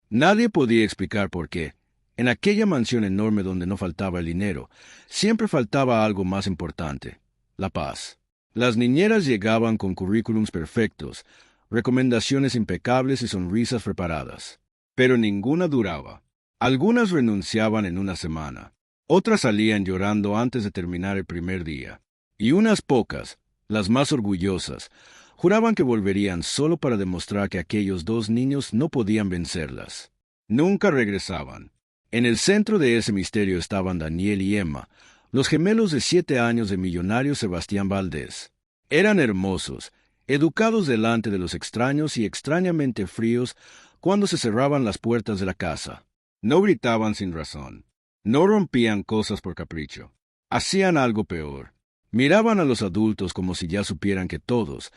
Nadie podía explicar por qué. En aquella mansión enorme donde no faltaba el dinero, siempre faltaba algo más importante: la paz. Las niñeras llegaban con currículums perfectos, recomendaciones impecables y sonrisas preparadas. Pero ninguna duraba. Algunas renunciaban en una semana, otras salían llorando antes de terminar el primer día. Y unas pocas, las más orgullosas, juraban que volverían solo para demostrar que aquellos dos niños no podían vencerlas. Nunca regresaban. En el centro de ese misterio estaban Daniel y Emma, los gemelos de 7 años del millonario Sebastián Valdés. Eran hermosos, educados delante de los extraños y extrañamente fríos cuando se cerraban las puertas de la casa. No gritaban sin razón. No rompían cosas por capricho. Hacían algo peor. Miraban a los adultos como si ya supieran que todos,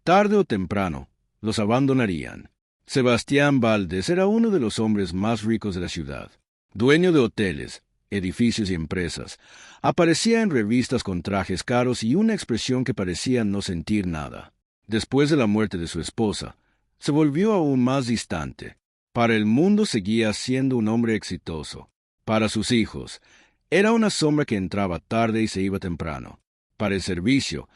tarde o temprano, los abandonarían. Sebastián Valdés era uno de los hombres más ricos de la ciudad. Dueño de hoteles, edificios y empresas, aparecía en revistas con trajes caros y una expresión que parecía no sentir nada. Después de la muerte de su esposa, se volvió aún más distante. Para el mundo seguía siendo un hombre exitoso. Para sus hijos, era una sombra que entraba tarde y se iba temprano. Para el servicio,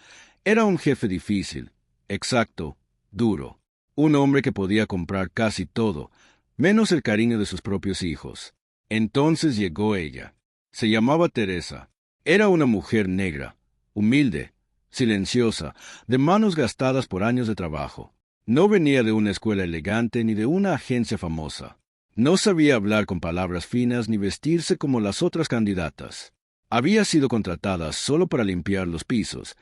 era un jefe difícil, exacto, duro. Un hombre que podía comprar casi todo, menos el cariño de sus propios hijos. Entonces llegó ella. Se llamaba Teresa. Era una mujer negra, humilde, silenciosa, de manos gastadas por años de trabajo. No venía de una escuela elegante ni de una agencia famosa. No sabía hablar con palabras finas ni vestirse como las otras candidatas. Había sido contratada solo para limpiar los pisos,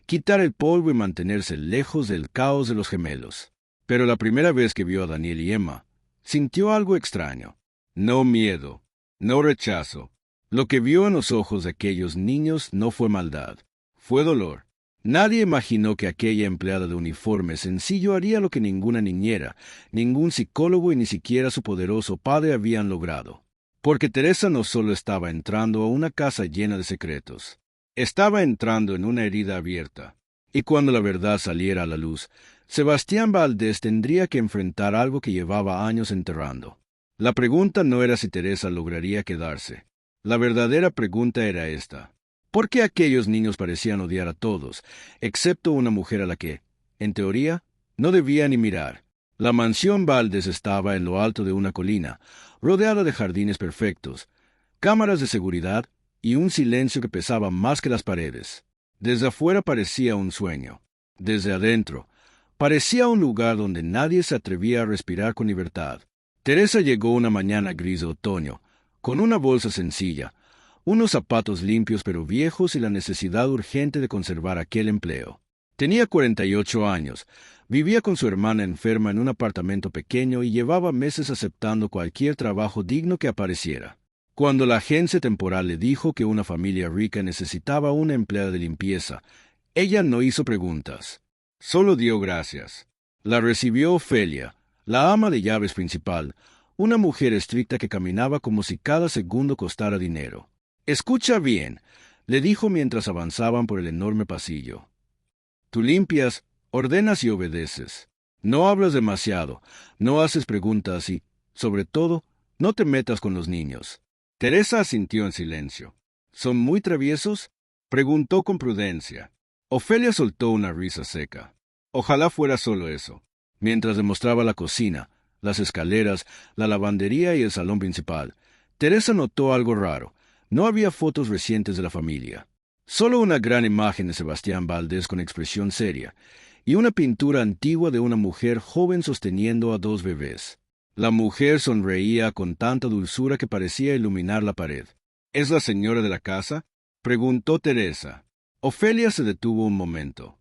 quitar el polvo y mantenerse lejos del caos de los gemelos. Pero la primera vez que vio a Daniel y Emma, sintió algo extraño. No miedo, no rechazo. Lo que vio en los ojos de aquellos niños no fue maldad, fue dolor. Nadie imaginó que aquella empleada de uniforme sencillo haría lo que ninguna niñera, ningún psicólogo y ni siquiera su poderoso padre habían logrado. Porque Teresa no solo estaba entrando a una casa llena de secretos, estaba entrando en una herida abierta. Y cuando la verdad saliera a la luz, Sebastián Valdés tendría que enfrentar algo que llevaba años enterrando. La pregunta no era si Teresa lograría quedarse. La verdadera pregunta era esta: ¿por qué aquellos niños parecían odiar a todos, excepto una mujer a la que, en teoría, no debía ni mirar? La mansión Valdés estaba en lo alto de una colina, rodeada de jardines perfectos, cámaras de seguridad y un silencio que pesaba más que las paredes. Desde afuera parecía un sueño. Desde adentro, parecía un lugar donde nadie se atrevía a respirar con libertad. Teresa llegó una mañana gris de otoño, con una bolsa sencilla, unos zapatos limpios pero viejos y la necesidad urgente de conservar aquel empleo. Tenía 48 años, vivía con su hermana enferma en un apartamento pequeño y llevaba meses aceptando cualquier trabajo digno que apareciera. Cuando la agencia temporal le dijo que una familia rica necesitaba una empleada de limpieza, ella no hizo preguntas. Solo dio gracias. La recibió Ofelia, la ama de llaves principal, una mujer estricta que caminaba como si cada segundo costara dinero. «Escucha bien», le dijo mientras avanzaban por el enorme pasillo. «Tú limpias, ordenas y obedeces. No hablas demasiado, no haces preguntas y, sobre todo, no te metas con los niños». Teresa asintió en silencio. «¿Son muy traviesos?», preguntó con prudencia. Ofelia soltó una risa seca. Ojalá fuera solo eso. Mientras demostraba la cocina, las escaleras, la lavandería y el salón principal, Teresa notó algo raro. No había fotos recientes de la familia. Solo una gran imagen de Sebastián Valdés con expresión seria, y una pintura antigua de una mujer joven sosteniendo a dos bebés. La mujer sonreía con tanta dulzura que parecía iluminar la pared. «¿Es la señora de la casa?», preguntó Teresa. Ofelia se detuvo un momento.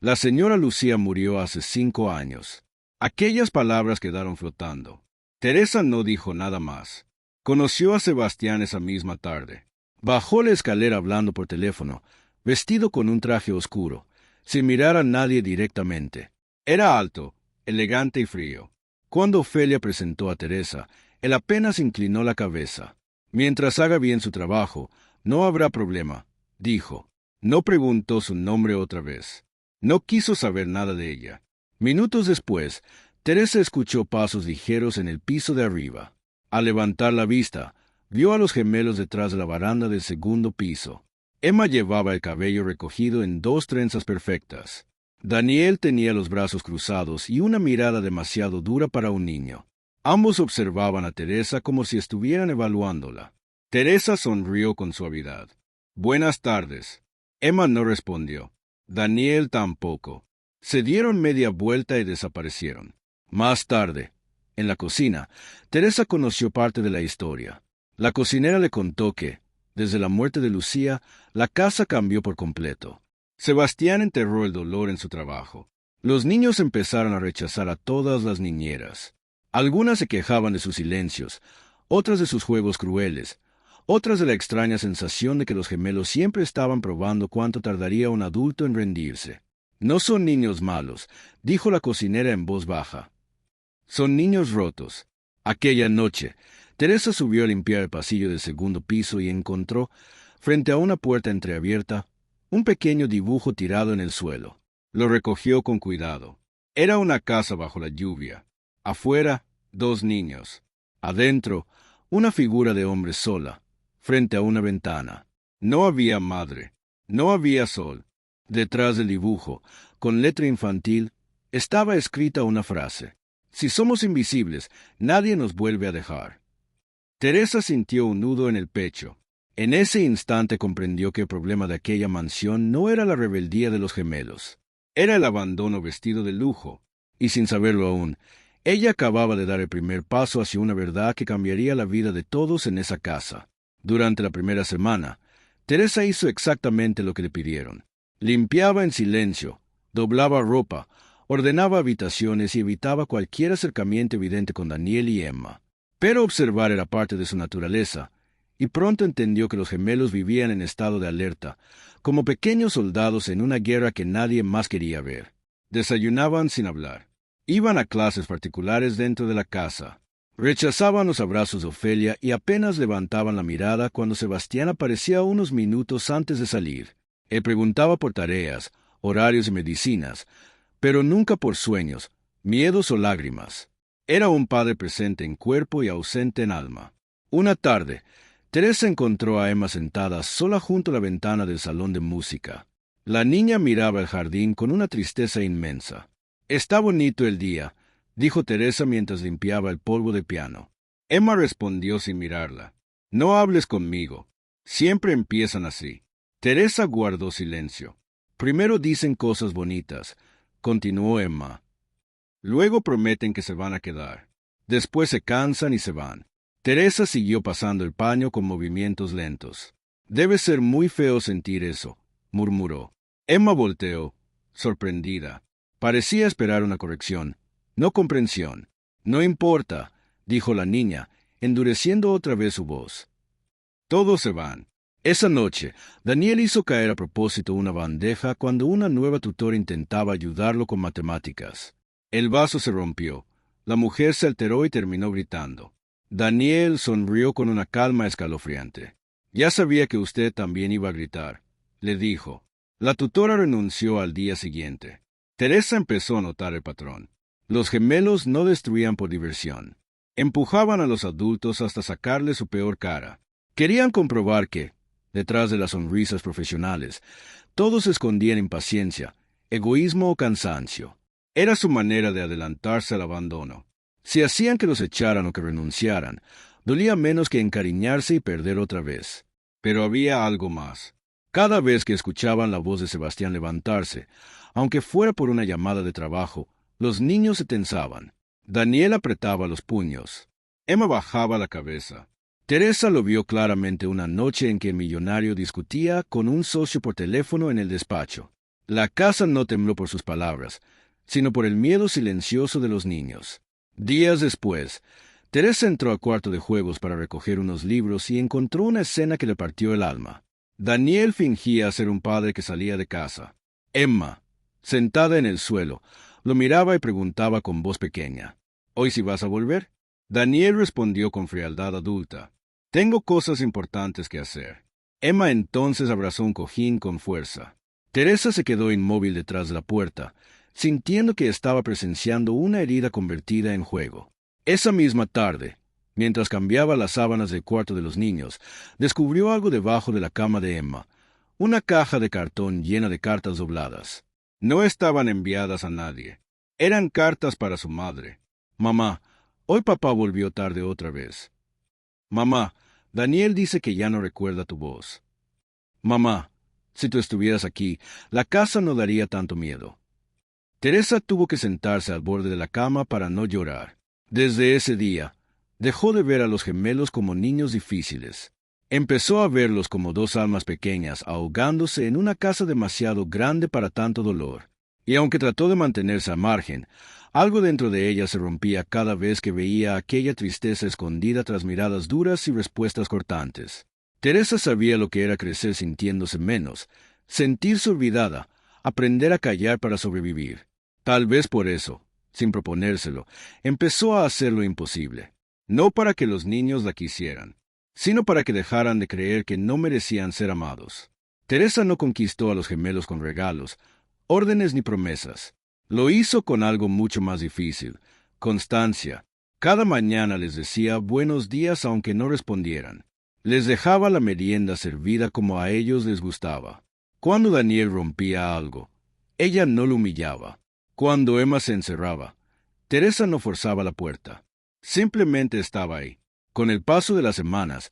La señora Lucía murió hace 5 años. Aquellas palabras quedaron flotando. Teresa no dijo nada más. Conoció a Sebastián esa misma tarde. Bajó la escalera hablando por teléfono, vestido con un traje oscuro, sin mirar a nadie directamente. Era alto, elegante y frío. Cuando Ofelia presentó a Teresa, él apenas inclinó la cabeza. «Mientras haga bien su trabajo, no habrá problema», dijo. No preguntó su nombre otra vez. No quiso saber nada de ella. Minutos después, Teresa escuchó pasos ligeros en el piso de arriba. Al levantar la vista, vio a los gemelos detrás de la baranda del segundo piso. Emma llevaba el cabello recogido en 2 trenzas perfectas. Daniel tenía los brazos cruzados y una mirada demasiado dura para un niño. Ambos observaban a Teresa como si estuvieran evaluándola. Teresa sonrió con suavidad. «Buenas tardes». Emma no respondió. Daniel tampoco. Se dieron media vuelta y desaparecieron. Más tarde, en la cocina, Teresa conoció parte de la historia. La cocinera le contó que, desde la muerte de Lucía, la casa cambió por completo. Sebastián enterró el dolor en su trabajo. Los niños empezaron a rechazar a todas las niñeras. Algunas se quejaban de sus silencios, otras de sus juegos crueles, otras de la extraña sensación de que los gemelos siempre estaban probando cuánto tardaría un adulto en rendirse. «No son niños malos», dijo la cocinera en voz baja. «Son niños rotos». Aquella noche, Teresa subió a limpiar el pasillo del segundo piso y encontró, frente a una puerta entreabierta, un pequeño dibujo tirado en el suelo. Lo recogió con cuidado. Era una casa bajo la lluvia. Afuera, 2 niños. Adentro, una figura de hombre sola, frente a una ventana. No había madre. No había sol. Detrás del dibujo, con letra infantil, estaba escrita una frase. «Si somos invisibles, nadie nos vuelve a dejar». Teresa sintió un nudo en el pecho. En ese instante comprendió que el problema de aquella mansión no era la rebeldía de los gemelos. Era el abandono vestido de lujo. Y sin saberlo aún, ella acababa de dar el primer paso hacia una verdad que cambiaría la vida de todos en esa casa. Durante la primera semana, Teresa hizo exactamente lo que le pidieron. Limpiaba en silencio, doblaba ropa, ordenaba habitaciones y evitaba cualquier acercamiento evidente con Daniel y Emma. Pero observar era parte de su naturaleza, y pronto entendió que los gemelos vivían en estado de alerta, como pequeños soldados en una guerra que nadie más quería ver. Desayunaban sin hablar. Iban a clases particulares dentro de la casa. Rechazaban los abrazos de Ofelia y apenas levantaban la mirada cuando Sebastián aparecía unos minutos antes de salir. Él preguntaba por tareas, horarios y medicinas, pero nunca por sueños, miedos o lágrimas. Era un padre presente en cuerpo y ausente en alma. Una tarde, Teresa encontró a Emma sentada sola junto a la ventana del salón de música. La niña miraba el jardín con una tristeza inmensa. «Está bonito el día», dijo Teresa mientras limpiaba el polvo del piano. Emma respondió sin mirarla. «No hables conmigo. Siempre empiezan así». Teresa guardó silencio. «Primero dicen cosas bonitas», continuó Emma. «Luego prometen que se van a quedar. Después se cansan y se van». Teresa siguió pasando el paño con movimientos lentos. «Debe ser muy feo sentir eso», murmuró. Emma volteó, sorprendida. Parecía esperar una corrección, no comprensión. «No importa», dijo la niña, endureciendo otra vez su voz. «Todos se van». Esa noche, Daniel hizo caer a propósito una bandeja cuando una nueva tutora intentaba ayudarlo con matemáticas. El vaso se rompió. La mujer se alteró y terminó gritando. Daniel sonrió con una calma escalofriante. «Ya sabía que usted también iba a gritar», le dijo. La tutora renunció al día siguiente. Teresa empezó a notar el patrón. Los gemelos no destruían por diversión. Empujaban a los adultos hasta sacarle su peor cara. Querían comprobar que, detrás de las sonrisas profesionales, todos escondían impaciencia, egoísmo o cansancio. Era su manera de adelantarse al abandono. Si hacían que los echaran o que renunciaran, dolía menos que encariñarse y perder otra vez. Pero había algo más. Cada vez que escuchaban la voz de Sebastián levantarse, aunque fuera por una llamada de trabajo, los niños se tensaban. Daniel apretaba los puños. Emma bajaba la cabeza. Teresa lo vio claramente una noche en que el millonario discutía con un socio por teléfono en el despacho. La casa no tembló por sus palabras, sino por el miedo silencioso de los niños. Días después, Teresa entró al cuarto de juegos para recoger unos libros y encontró una escena que le partió el alma. Daniel fingía ser un padre que salía de casa. Emma, sentada en el suelo, lo miraba y preguntaba con voz pequeña: «¿Hoy sí vas a volver?». Daniel respondió con frialdad adulta: «Tengo cosas importantes que hacer». Emma entonces abrazó un cojín con fuerza. Teresa se quedó inmóvil detrás de la puerta, sintiendo que estaba presenciando una herida convertida en juego. Esa misma tarde, mientras cambiaba las sábanas del cuarto de los niños, descubrió algo debajo de la cama de Emma, una caja de cartón llena de cartas dobladas. No estaban enviadas a nadie. Eran cartas para su madre. Mamá, hoy papá volvió tarde otra vez. Mamá, Daniel dice que ya no recuerda tu voz. Mamá, si tú estuvieras aquí, la casa no daría tanto miedo. Teresa tuvo que sentarse al borde de la cama para no llorar. Desde ese día, dejó de ver a los gemelos como niños difíciles. Empezó a verlos como dos almas pequeñas ahogándose en una casa demasiado grande para tanto dolor. Y aunque trató de mantenerse al margen, algo dentro de ella se rompía cada vez que veía aquella tristeza escondida tras miradas duras y respuestas cortantes. Teresa sabía lo que era crecer sintiéndose menos, sentirse olvidada, aprender a callar para sobrevivir. Tal vez por eso, sin proponérselo, empezó a hacer lo imposible. No para que los niños la quisieran, sino para que dejaran de creer que no merecían ser amados. Teresa no conquistó a los gemelos con regalos, órdenes ni promesas. Lo hizo con algo mucho más difícil: constancia. Cada mañana les decía buenos días aunque no respondieran. Les dejaba la merienda servida como a ellos les gustaba. Cuando Daniel rompía algo, ella no lo humillaba. Cuando Emma se encerraba, Teresa no forzaba la puerta. Simplemente estaba ahí. Con el paso de las semanas,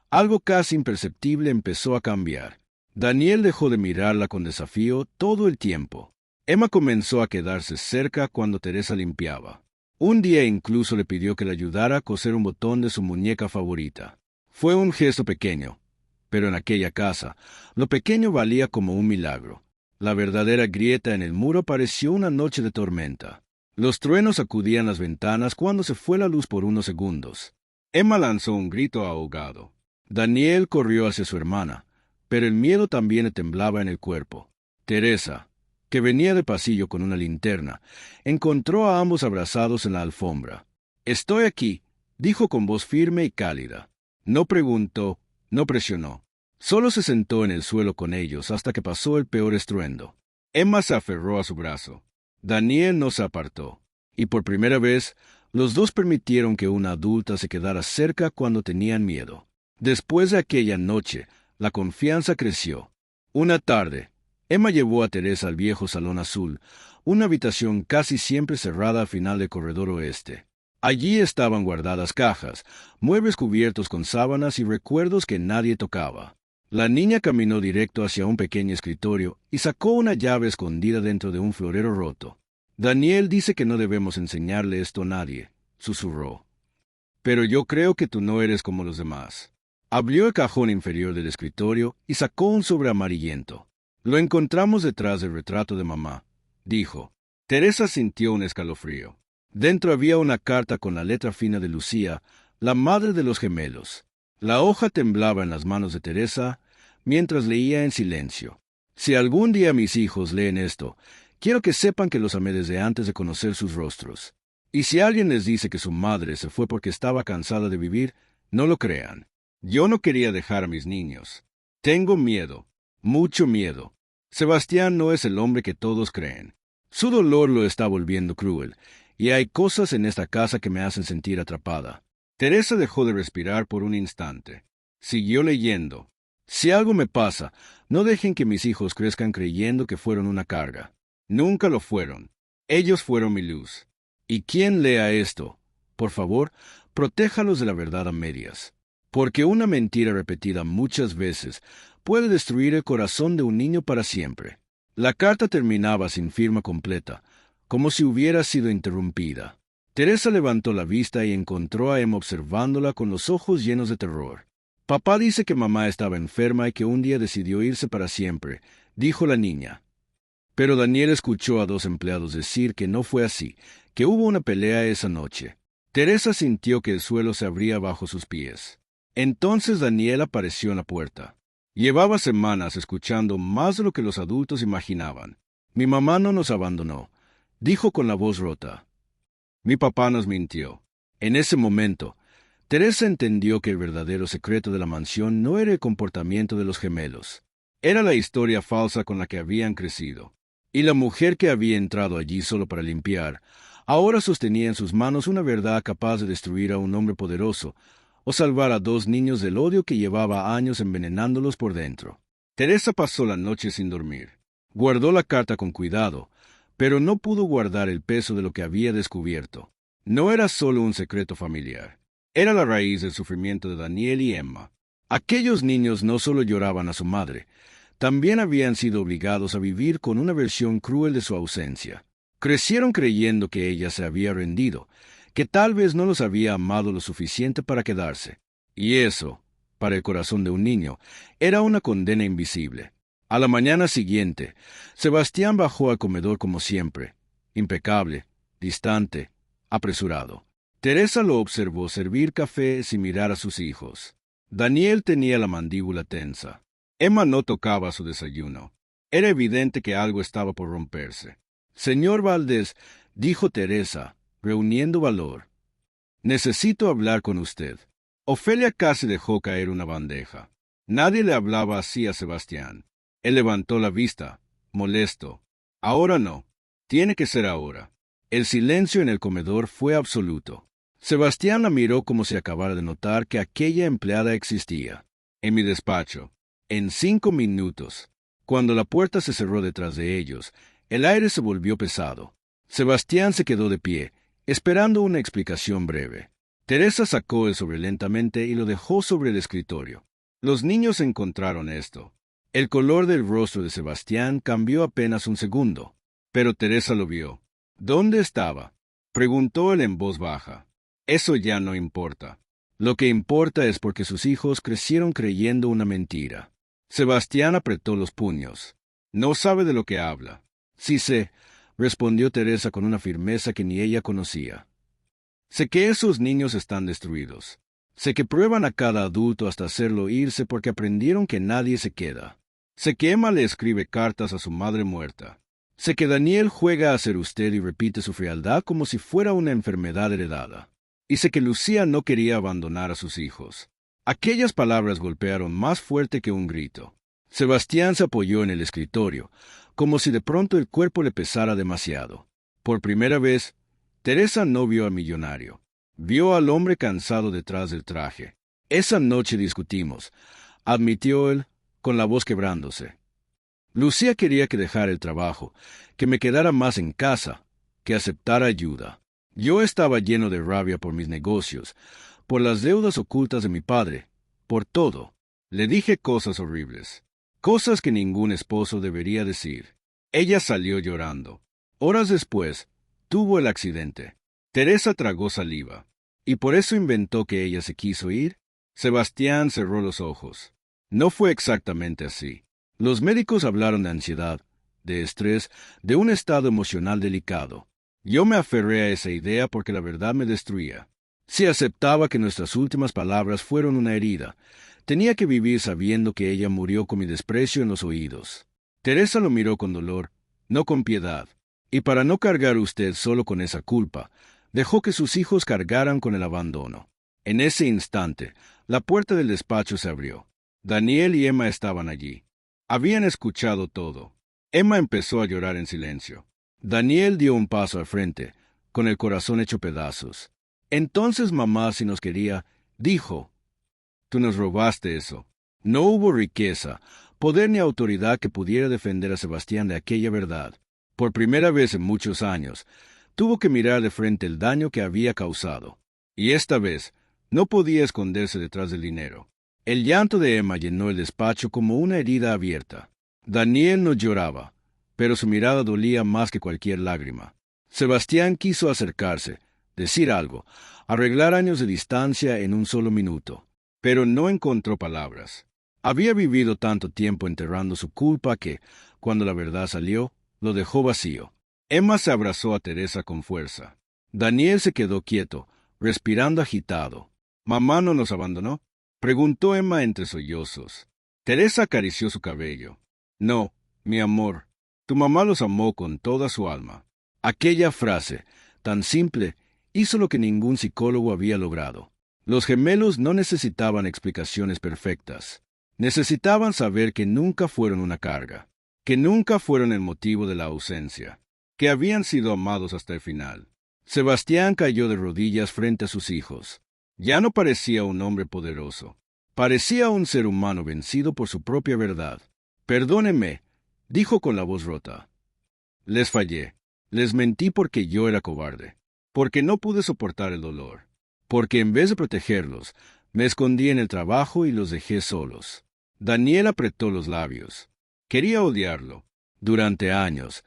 algo casi imperceptible empezó a cambiar. Daniel dejó de mirarla con desafío todo el tiempo. Emma comenzó a quedarse cerca cuando Teresa limpiaba. Un día incluso le pidió que le ayudara a coser un botón de su muñeca favorita. Fue un gesto pequeño, pero en aquella casa, lo pequeño valía como un milagro. La verdadera grieta en el muro pareció una noche de tormenta. Los truenos sacudían las ventanas cuando se fue la luz por unos segundos. Emma lanzó un grito ahogado. Daniel corrió hacia su hermana, pero el miedo también le temblaba en el cuerpo. Teresa, que venía de pasillo con una linterna, encontró a ambos abrazados en la alfombra. «Estoy aquí», dijo con voz firme y cálida. No preguntó, no presionó. Solo se sentó en el suelo con ellos hasta que pasó el peor estruendo. Emma se aferró a su brazo. Daniel no se apartó, y por primera vez, los dos permitieron que una adulta se quedara cerca cuando tenían miedo. Después de aquella noche, la confianza creció. Una tarde, Emma llevó a Teresa al viejo salón azul, una habitación casi siempre cerrada al final del corredor oeste. Allí estaban guardadas cajas, muebles cubiertos con sábanas y recuerdos que nadie tocaba. La niña caminó directo hacia un pequeño escritorio y sacó una llave escondida dentro de un florero roto. «Daniel dice que no debemos enseñarle esto a nadie», susurró. «Pero yo creo que tú no eres como los demás». Abrió el cajón inferior del escritorio y sacó un sobre amarillento. «Lo encontramos detrás del retrato de mamá», dijo. Teresa sintió un escalofrío. Dentro había una carta con la letra fina de Lucía, la madre de los gemelos. La hoja temblaba en las manos de Teresa mientras leía en silencio. «Si algún día mis hijos leen esto, quiero que sepan que los amé desde antes de conocer sus rostros. Y si alguien les dice que su madre se fue porque estaba cansada de vivir, no lo crean. Yo no quería dejar a mis niños. Tengo miedo, mucho miedo. Sebastián no es el hombre que todos creen. Su dolor lo está volviendo cruel, y hay cosas en esta casa que me hacen sentir atrapada». Teresa dejó de respirar por un instante. Siguió leyendo. «Si algo me pasa, no dejen que mis hijos crezcan creyendo que fueron una carga. Nunca lo fueron. Ellos fueron mi luz. Y quien lea esto, por favor, protéjalos de la verdad a medias. Porque una mentira repetida muchas veces puede destruir el corazón de un niño para siempre». La carta terminaba sin firma completa, como si hubiera sido interrumpida. Teresa levantó la vista y encontró a Emma observándola con los ojos llenos de terror. «Papá dice que mamá estaba enferma y que un día decidió irse para siempre», dijo la niña. Pero Daniel escuchó a dos empleados decir que no fue así, que hubo una pelea esa noche. Teresa sintió que el suelo se abría bajo sus pies. Entonces Daniel apareció en la puerta. Llevaba semanas escuchando más de lo que los adultos imaginaban. «Mi mamá no nos abandonó», dijo con la voz rota. «Mi papá nos mintió». En ese momento, Teresa entendió que el verdadero secreto de la mansión no era el comportamiento de los gemelos. Era la historia falsa con la que habían crecido. Y la mujer que había entrado allí solo para limpiar, ahora sostenía en sus manos una verdad capaz de destruir a un hombre poderoso, o salvar a dos niños del odio que llevaba años envenenándolos por dentro. Teresa pasó la noche sin dormir. Guardó la carta con cuidado, pero no pudo guardar el peso de lo que había descubierto. No era solo un secreto familiar. Era la raíz del sufrimiento de Daniel y Emma. Aquellos niños no solo lloraban a su madre, también habían sido obligados a vivir con una versión cruel de su ausencia. Crecieron creyendo que ella se había rendido, que tal vez no los había amado lo suficiente para quedarse. Y eso, para el corazón de un niño, era una condena invisible. A la mañana siguiente, Sebastián bajó al comedor como siempre, impecable, distante, apresurado. Teresa lo observó servir café sin mirar a sus hijos. Daniel tenía la mandíbula tensa. Emma no tocaba su desayuno. Era evidente que algo estaba por romperse. Señor Valdés, dijo Teresa, reuniendo valor, necesito hablar con usted. Ofelia casi dejó caer una bandeja. Nadie le hablaba así a Sebastián. Él levantó la vista, molesto. Ahora no. Tiene que ser ahora. El silencio en el comedor fue absoluto. Sebastián la miró como si acabara de notar que aquella empleada existía. En mi despacho. En 5 minutos. Cuando la puerta se cerró detrás de ellos, el aire se volvió pesado. Sebastián se quedó de pie, esperando una explicación breve. Teresa sacó el sobre lentamente y lo dejó sobre el escritorio. Los niños encontraron esto. El color del rostro de Sebastián cambió apenas un segundo, pero Teresa lo vio. ¿Dónde estaba?, preguntó él en voz baja. Eso ya no importa. Lo que importa es porque sus hijos crecieron creyendo una mentira. Sebastián apretó los puños. No sabe de lo que habla. Sí sé, respondió Teresa con una firmeza que ni ella conocía. Sé que esos niños están destruidos. Sé que prueban a cada adulto hasta hacerlo irse porque aprendieron que nadie se queda. Sé que Emma le escribe cartas a su madre muerta. Sé que Daniel juega a ser usted y repite su frialdad como si fuera una enfermedad heredada. Y sé que Lucía no quería abandonar a sus hijos. Aquellas palabras golpearon más fuerte que un grito. Sebastián se apoyó en el escritorio, como si de pronto el cuerpo le pesara demasiado. Por primera vez, Teresa no vio al millonario. Vio al hombre cansado detrás del traje. Esa noche discutimos, admitió él, con la voz quebrándose. Lucía quería que dejara el trabajo, que me quedara más en casa, que aceptara ayuda. Yo estaba lleno de rabia por mis negocios, por las deudas ocultas de mi padre, por todo. Le dije cosas horribles, cosas que ningún esposo debería decir. Ella salió llorando. Horas después, tuvo el accidente. Teresa tragó saliva. ¿Y por eso inventó que ella se quiso ir? Sebastián cerró los ojos. No fue exactamente así. Los médicos hablaron de ansiedad, de estrés, de un estado emocional delicado. Yo me aferré a esa idea porque la verdad me destruía. Si aceptaba que nuestras últimas palabras fueron una herida, tenía que vivir sabiendo que ella murió con mi desprecio en los oídos. Teresa lo miró con dolor, no con piedad. Y para no cargar usted solo con esa culpa, dejó que sus hijos cargaran con el abandono. En ese instante, la puerta del despacho se abrió. Daniel y Emma estaban allí. Habían escuchado todo. Emma empezó a llorar en silencio. Daniel dio un paso al frente, con el corazón hecho pedazos. Entonces mamá, si nos quería, dijo, «Tú nos robaste eso». No hubo riqueza, poder ni autoridad que pudiera defender a Sebastián de aquella verdad. Por primera vez en muchos años, tuvo que mirar de frente el daño que había causado. Y esta vez, no podía esconderse detrás del dinero. El llanto de Emma llenó el despacho como una herida abierta. Daniel no lloraba, pero su mirada dolía más que cualquier lágrima. Sebastián quiso acercarse, decir algo, arreglar años de distancia en un solo minuto, pero no encontró palabras. Había vivido tanto tiempo enterrando su culpa que, cuando la verdad salió, lo dejó vacío. Emma se abrazó a Teresa con fuerza. Daniel se quedó quieto, respirando agitado. «¿Mamá no nos abandonó?», preguntó Emma entre sollozos. Teresa acarició su cabello. «No, mi amor, tu mamá los amó con toda su alma». Aquella frase, tan simple, hizo lo que ningún psicólogo había logrado. Los gemelos no necesitaban explicaciones perfectas. Necesitaban saber que nunca fueron una carga, que nunca fueron el motivo de la ausencia, que habían sido amados hasta el final. Sebastián cayó de rodillas frente a sus hijos. Ya no parecía un hombre poderoso. Parecía un ser humano vencido por su propia verdad. «Perdónenme», dijo con la voz rota. «Les fallé. Les mentí porque yo era cobarde. Porque no pude soportar el dolor. Porque en vez de protegerlos, me escondí en el trabajo y los dejé solos». Daniel apretó los labios. Quería odiarlo. Durante años,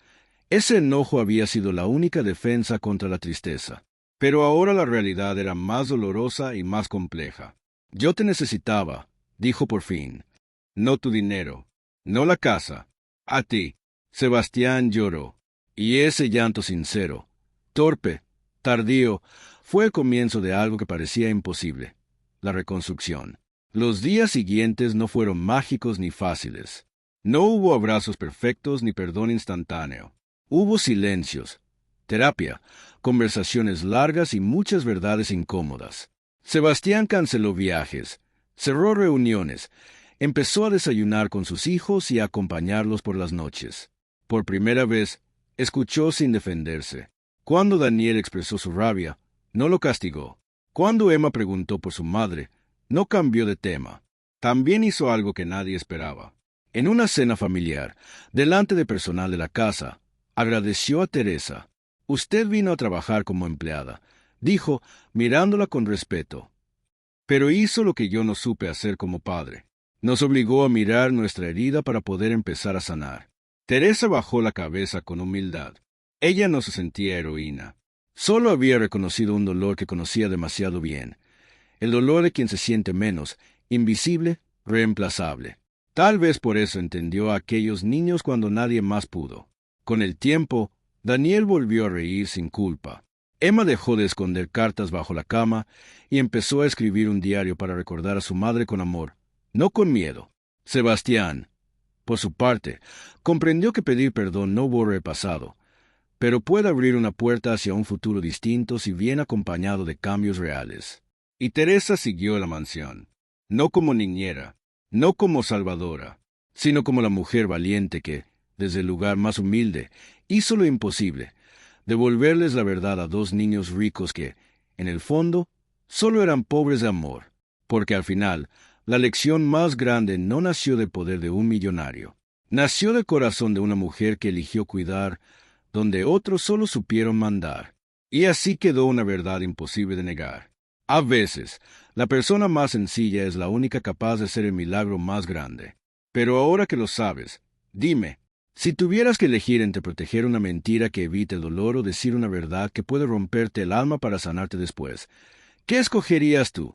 ese enojo había sido la única defensa contra la tristeza. Pero ahora la realidad era más dolorosa y más compleja. «Yo te necesitaba», dijo por fin. «No tu dinero, no la casa, a ti». Sebastián lloró, y ese llanto sincero, torpe, tardío, fue el comienzo de algo que parecía imposible: la reconstrucción. Los días siguientes no fueron mágicos ni fáciles. No hubo abrazos perfectos ni perdón instantáneo. Hubo silencios, terapia, conversaciones largas y muchas verdades incómodas. Sebastián canceló viajes, cerró reuniones, empezó a desayunar con sus hijos y a acompañarlos por las noches. Por primera vez, escuchó sin defenderse. Cuando Daniel expresó su rabia, no lo castigó. Cuando Emma preguntó por su madre, no cambió de tema. También hizo algo que nadie esperaba. En una cena familiar, delante de personal de la casa, agradeció a Teresa. «Usted vino a trabajar como empleada», dijo, mirándola con respeto. «Pero hizo lo que yo no supe hacer como padre. Nos obligó a mirar nuestra herida para poder empezar a sanar». Teresa bajó la cabeza con humildad. Ella no se sentía heroína. Solo había reconocido un dolor que conocía demasiado bien. El dolor de quien se siente menos, invisible, reemplazable. Tal vez por eso entendió a aquellos niños cuando nadie más pudo. Con el tiempo, Daniel volvió a reír sin culpa. Emma dejó de esconder cartas bajo la cama y empezó a escribir un diario para recordar a su madre con amor, no con miedo. Sebastián, por su parte, comprendió que pedir perdón no borra el pasado, pero puede abrir una puerta hacia un futuro distinto si viene acompañado de cambios reales. Y Teresa siguió a la mansión, no como niñera, no como salvadora, sino como la mujer valiente que, desde el lugar más humilde, hizo lo imposible: devolverles la verdad a dos niños ricos que, en el fondo, solo eran pobres de amor, porque al final, la lección más grande no nació del poder de un millonario. Nació del corazón de una mujer que eligió cuidar donde otros solo supieron mandar. Y así quedó una verdad imposible de negar. A veces, la persona más sencilla es la única capaz de hacer el milagro más grande. Pero ahora que lo sabes, dime, si tuvieras que elegir entre proteger una mentira que evite el dolor o decir una verdad que puede romperte el alma para sanarte después, ¿qué escogerías tú?